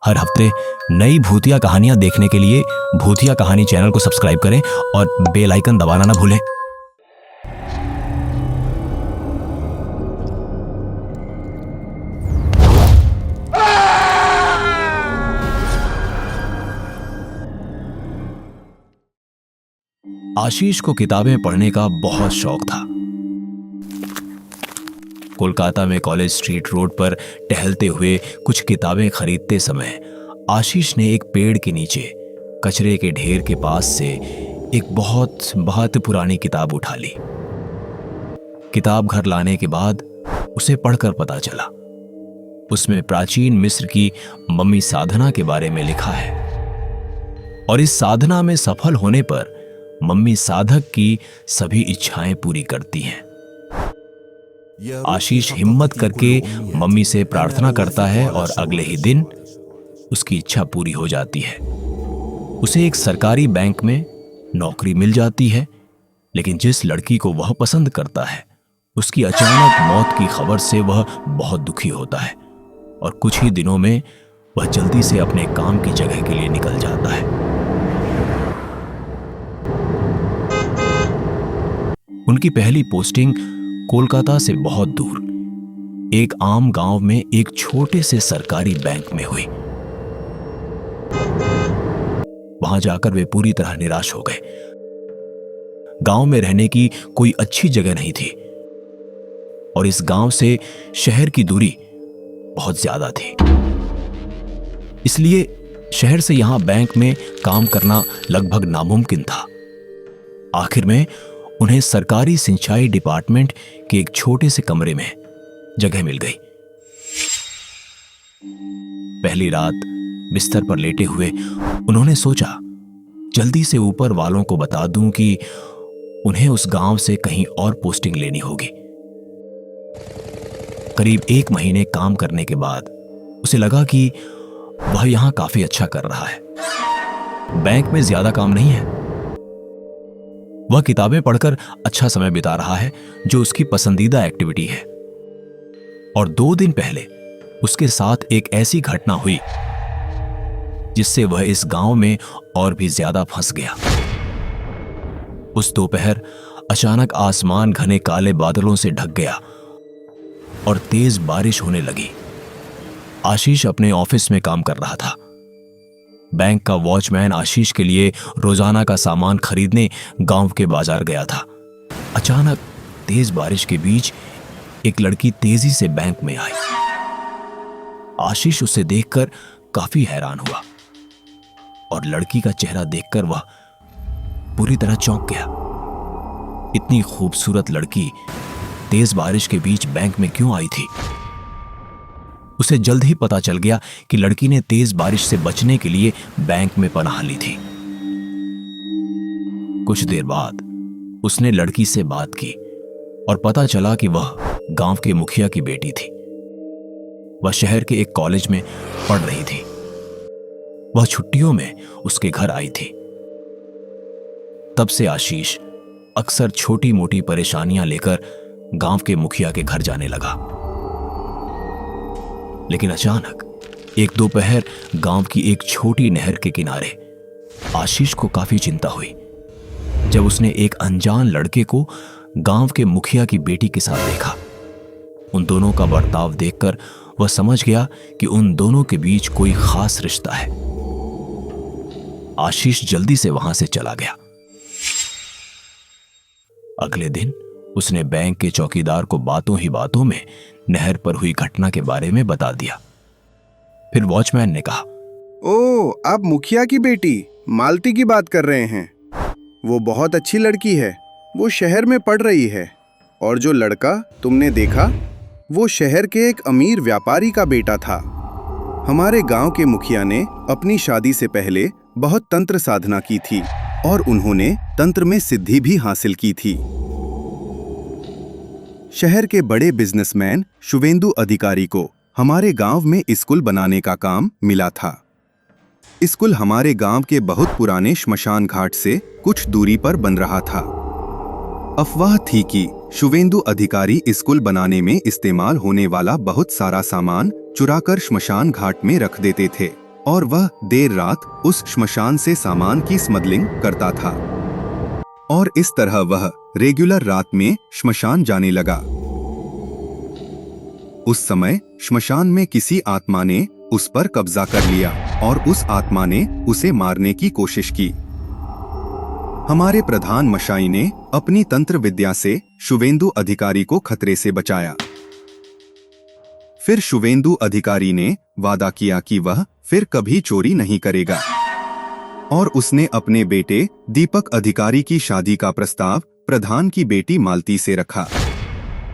हर हफ्ते नई भूतिया कहानियां देखने के लिए भूतिया कहानी चैनल को सब्सक्राइब करें और बेल आइकन दबाना ना भूलें। आशीष को किताबें पढ़ने का बहुत शौक था। कोलकाता में कॉलेज स्ट्रीट रोड पर टहलते हुए कुछ किताबें खरीदते समय आशीष ने एक पेड़ के नीचे कचरे के ढेर के पास से एक बहुत बहुत पुरानी किताब उठा ली। किताब घर लाने के बाद उसे पढ़कर पता चला उसमें प्राचीन मिस्र की मम्मी साधना के बारे में लिखा है और इस साधना में सफल होने पर मम्मी साधक की सभी इच्छाएं पूरी करती हैं। आशीष हिम्मत करके मम्मी से प्रार्थना करता है और अगले ही दिन उसकी इच्छा पूरी हो जाती है। उसे एक सरकारी बैंक में नौकरी मिल जाती है, लेकिन जिस लड़की को वह पसंद करता है उसकी अचानक मौत की खबर से वह बहुत दुखी होता है और कुछ ही दिनों में वह जल्दी से अपने काम की जगह के लिए निकल जाता है। उनकी पहली पोस्टिंग कोलकाता से बहुत दूर एक आम गांव में एक छोटे से सरकारी बैंक में हुई। वहां जाकर वे पूरी तरह निराश हो गए। गांव में रहने की कोई अच्छी जगह नहीं थी और इस गांव से शहर की दूरी बहुत ज्यादा थी, इसलिए शहर से यहां बैंक में काम करना लगभग नामुमकिन था। आखिर में उन्हें सरकारी सिंचाई डिपार्टमेंट के एक छोटे से कमरे में जगह मिल गई। पहली रात बिस्तर पर लेटे हुए उन्होंने सोचा जल्दी से ऊपर वालों को बता दूं कि उन्हें उस गांव से कहीं और पोस्टिंग लेनी होगी। करीब 1 महीने काम करने के बाद उसे लगा कि वह यहां काफी अच्छा कर रहा है। बैंक में ज्यादा काम नहीं है, वह किताबें पढ़कर अच्छा समय बिता रहा है जो उसकी पसंदीदा एक्टिविटी है। और 2 दिन पहले उसके साथ एक ऐसी घटना हुई जिससे वह इस गांव में और भी ज्यादा फंस गया। उस दोपहर अचानक आसमान घने काले बादलों से ढक गया और तेज बारिश होने लगी। आशीष अपने ऑफिस में काम कर रहा था। बैंक का वॉचमैन आशीष के लिए रोजाना का सामान खरीदने गांव के बाजार गया था। अचानक तेज बारिश के बीच एक लड़की तेजी से बैंक में आई। आशीष उसे देखकर काफी हैरान हुआ और लड़की का चेहरा देखकर वह पूरी तरह चौंक गया। इतनी खूबसूरत लड़की तेज बारिश के बीच बैंक में क्यों आई थी? उसे जल्द ही पता चल गया कि लड़की ने तेज बारिश से बचने के लिए बैंक में पनाह ली थी। कुछ देर बाद उसने लड़की से बात की और पता चला कि वह गांव के मुखिया की बेटी थी। वह शहर के एक कॉलेज में पढ़ रही थी। वह छुट्टियों में उसके घर आई थी। तब से आशीष अक्सर छोटी मोटी परेशानियां लेकर गांव के मुखिया के घर जाने लगा। लेकिन अचानक एक दोपहर गांव की एक छोटी नहर के किनारे आशीष को काफी चिंता हुई जब उसने एक अनजान लड़के को गांव के मुखिया की बेटी के साथ देखा। उन दोनों का बर्ताव देखकर वह समझ गया कि उन दोनों के बीच कोई खास रिश्ता है। आशीष जल्दी से वहां से चला गया। अगले दिन उसने बैंक के चौकीदार को बातों ही बातों में नहर पर हुई घटना के बारे में बता दिया। फिर वॉचमैन ने कहा, ओ, आप मुखिया की बेटी मालती की बात कर रहे हैं। वो बहुत अच्छी लड़की है, वो शहर में पढ़ रही है। और जो लड़का तुमने देखा वो शहर के एक अमीर व्यापारी का बेटा था। हमारे गांव के मुखिया ने अपनी शादी से पहले बहुत तंत्र साधना की थी और उन्होंने तंत्र में सिद्धि भी हासिल की थी। शहर के बड़े बिजनेसमैन शुवेंदु अधिकारी को हमारे गांव में स्कूल बनाने का काम मिला था। स्कूल हमारे गांव के बहुत पुराने श्मशान घाट से कुछ दूरी पर बन रहा था। अफवाह थी कि शुवेंदु अधिकारी स्कूल बनाने में इस्तेमाल होने वाला बहुत सारा सामान चुराकर श्मशान घाट में रख देते थे और वह देर रात उस श्मशान से सामान की स्मगलिंग करता था और इस तरह वह रेगुलर रात में श्मशान जाने लगा। उस समय श्मशान में किसी आत्मा ने उस पर कब्जा कर लिया और उस आत्मा ने उसे मारने की कोशिश की। हमारे प्रधान मशाई ने अपनी तंत्र विद्या से शुवेंदु अधिकारी को खतरे से बचाया। फिर शुवेंदु अधिकारी ने वादा किया कि वह फिर कभी चोरी नहीं करेगा और उसने अपने बेटे दीपक अधिकारी की शादी का प्रस्ताव प्रधान की बेटी मालती से रखा।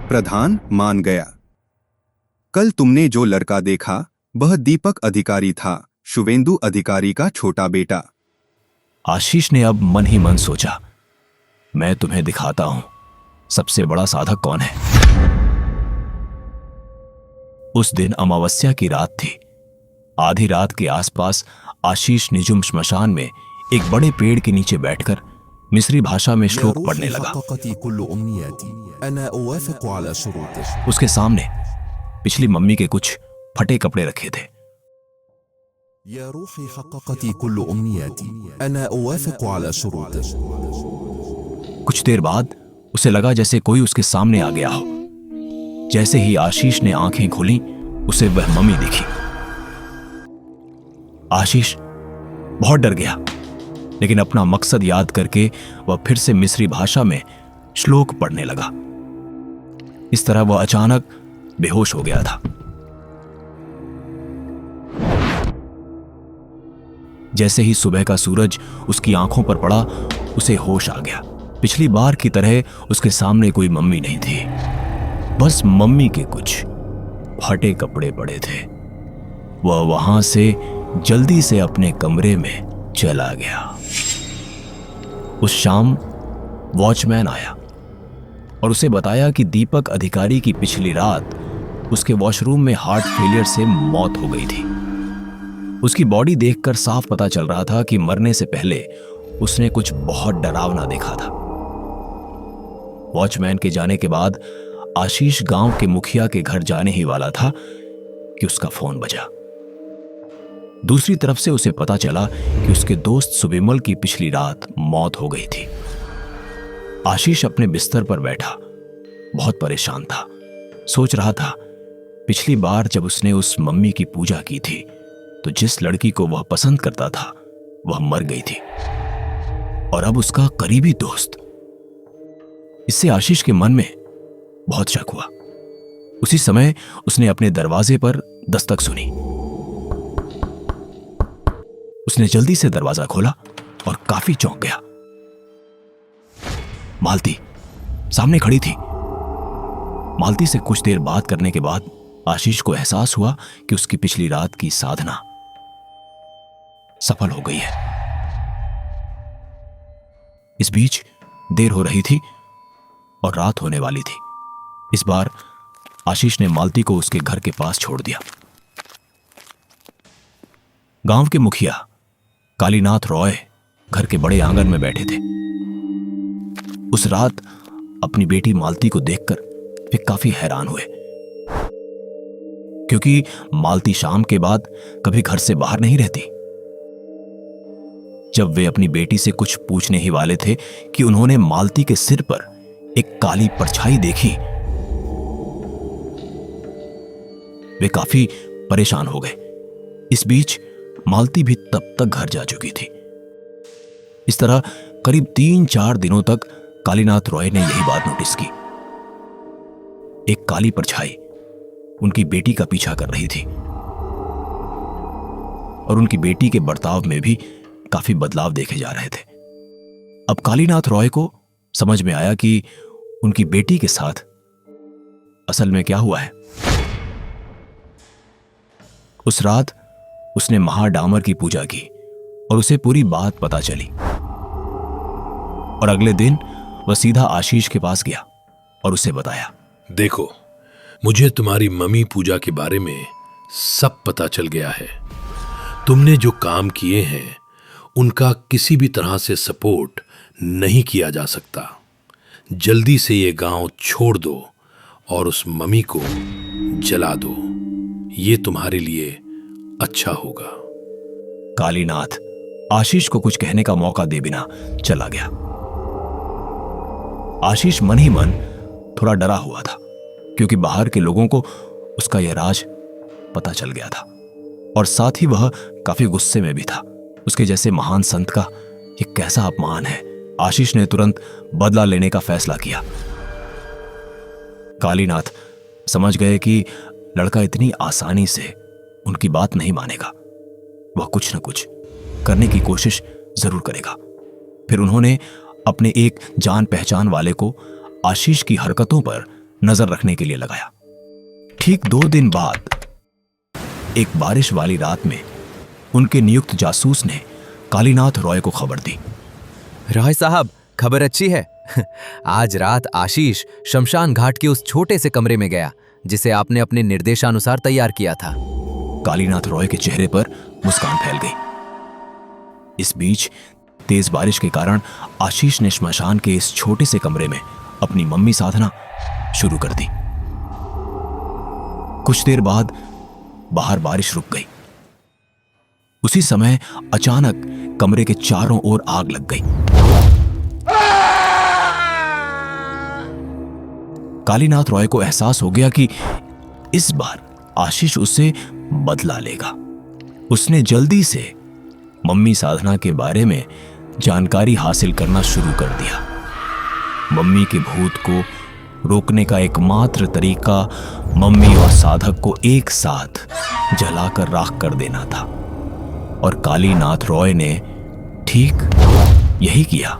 प्रधान मान गया। कल तुमने जो लड़का देखा वह दीपक अधिकारी था, शुवेंदु अधिकारी का छोटा बेटा। आशीष ने अब मन ही मन सोचा, मैं तुम्हें दिखाता हूं सबसे बड़ा साधक कौन है। उस दिन अमावस्या की रात थी। आधी रात के आसपास आशीष निजुम श्मशान में एक बड़े पेड़ के नीचे बैठकर मिस्री भाषा में श्लोक पढ़ने लगा। उसके सामने पिछली मम्मी के कुछ फटे कपड़े रखे थे। कुछ देर बाद उसे लगा जैसे कोई उसके सामने आ गया हो। जैसे ही आशीष ने आंखें खोली उसे वह मम्मी दिखी। आशीष बहुत डर गया, लेकिन अपना मकसद याद करके वह फिर से मिस्री भाषा में श्लोक पढ़ने लगा। इस तरह वह अचानक बेहोश हो गया था। जैसे ही सुबह का सूरज उसकी आंखों पर पड़ा उसे होश आ गया। पिछली बार की तरह उसके सामने कोई मम्मी नहीं थी, बस मम्मी के कुछ फटे कपड़े पड़े थे। वह वहां से जल्दी से अपने कमरे में चला गया। उस शाम वॉचमैन आया और उसे बताया कि दीपक अधिकारी की पिछली रात उसके वॉशरूम में हार्ट फेलियर से मौत हो गई थी। उसकी बॉडी देखकर साफ पता चल रहा था कि मरने से पहले उसने कुछ बहुत डरावना देखा था। वॉचमैन के जाने के बाद आशीष गांव के मुखिया के घर जाने ही वाला था कि उसका फोन बजा। दूसरी तरफ से उसे पता चला कि उसके दोस्त सुबिमल की पिछली रात मौत हो गई थी। आशीष अपने बिस्तर पर बैठा बहुत परेशान था। सोच रहा था पिछली बार जब उसने उस मम्मी की पूजा की थी तो जिस लड़की को वह पसंद करता था वह मर गई थी, और अब उसका करीबी दोस्त। इससे आशीष के मन में बहुत शक हुआ। उसी समय उसने अपने दरवाजे पर दस्तक सुनी। उसने जल्दी से दरवाजा खोला और काफी चौंक गया। मालती सामने खड़ी थी। मालती से कुछ देर बात करने के बाद आशीष को एहसास हुआ कि उसकी पिछली रात की साधना सफल हो गई है। इस बीच देर हो रही थी और रात होने वाली थी। इस बार आशीष ने मालती को उसके घर के पास छोड़ दिया। गांव के मुखिया कालीनाथ रॉय घर के बड़े आंगन में बैठे थे। उस रात अपनी बेटी मालती को देखकर वे काफी हैरान हुए, क्योंकि मालती शाम के बाद कभी घर से बाहर नहीं रहती। जब वे अपनी बेटी से कुछ पूछने ही वाले थे कि उन्होंने मालती के सिर पर एक काली परछाई देखी। वे काफी परेशान हो गए। इस बीच मालती भी तब तक घर जा चुकी थी। इस तरह करीब 3-4 दिनों तक कालीनाथ रॉय ने यही बात नोटिस की। एक काली परछाई उनकी बेटी का पीछा कर रही थी और उनकी बेटी के बर्ताव में भी काफी बदलाव देखे जा रहे थे। अब कालीनाथ रॉय को समझ में आया कि उनकी बेटी के साथ असल में क्या हुआ है। उस रात उसने महाडामर की पूजा की और उसे पूरी बात पता चली, और अगले दिन वह सीधा आशीष के पास गया और उसे बताया, देखो, मुझे तुम्हारी मम्मी पूजा के बारे में सब पता चल गया है। तुमने जो काम किए हैं उनका किसी भी तरह से सपोर्ट नहीं किया जा सकता। जल्दी से ये गांव छोड़ दो और उस मम्मी को जला दो। ये तुम्हारे लिए अच्छा होगा। कालीनाथ आशीष को कुछ कहने का मौका दे बिना चला गया। आशीष मन ही मन थोड़ा डरा हुआ था, क्योंकि बाहर के लोगों को उसका यह राज पता चल गया था और साथ ही वह काफी गुस्से में भी था। उसके जैसे महान संत का यह कैसा अपमान है। आशीष ने तुरंत बदला लेने का फैसला किया। कालीनाथ समझ गए कि लड़का इतनी आसानी से उनकी बात नहीं मानेगा, वह कुछ न कुछ करने की कोशिश जरूर करेगा। फिर उन्होंने अपने एक जान पहचान वाले को आशीष की हरकतों पर नजर रखने के लिए लगाया। ठीक 2 दिन बाद एक बारिश वाली रात में उनके नियुक्त जासूस ने कालीनाथ रॉय को खबर दी। रॉय साहब, खबर अच्छी है। आज रात आशीष शमशान घाट के उस छोटे से कमरे में गया जिसे आपने अपने निर्देशानुसार तैयार किया था। कालीनाथ रॉय के चेहरे पर मुस्कान फैल गई। इस बीच तेज बारिश के कारण आशीष ने श्मशान के इस छोटे से कमरे में अपनी मम्मी साधना शुरू कर दी। कुछ देर बाद बाहर बारिश रुक गई। उसी समय अचानक कमरे के चारों ओर आग लग गई। कालीनाथ रॉय को एहसास हो गया कि इस बार आशीष उससे बदला लेगा। उसने जल्दी से मम्मी साधना के बारे में जानकारी हासिल करना शुरू कर दिया। मम्मी के भूत को रोकने का एकमात्र तरीका मम्मी और साधक को एक साथ जलाकर राख कर देना था, और कालीनाथ रॉय ने ठीक यही किया।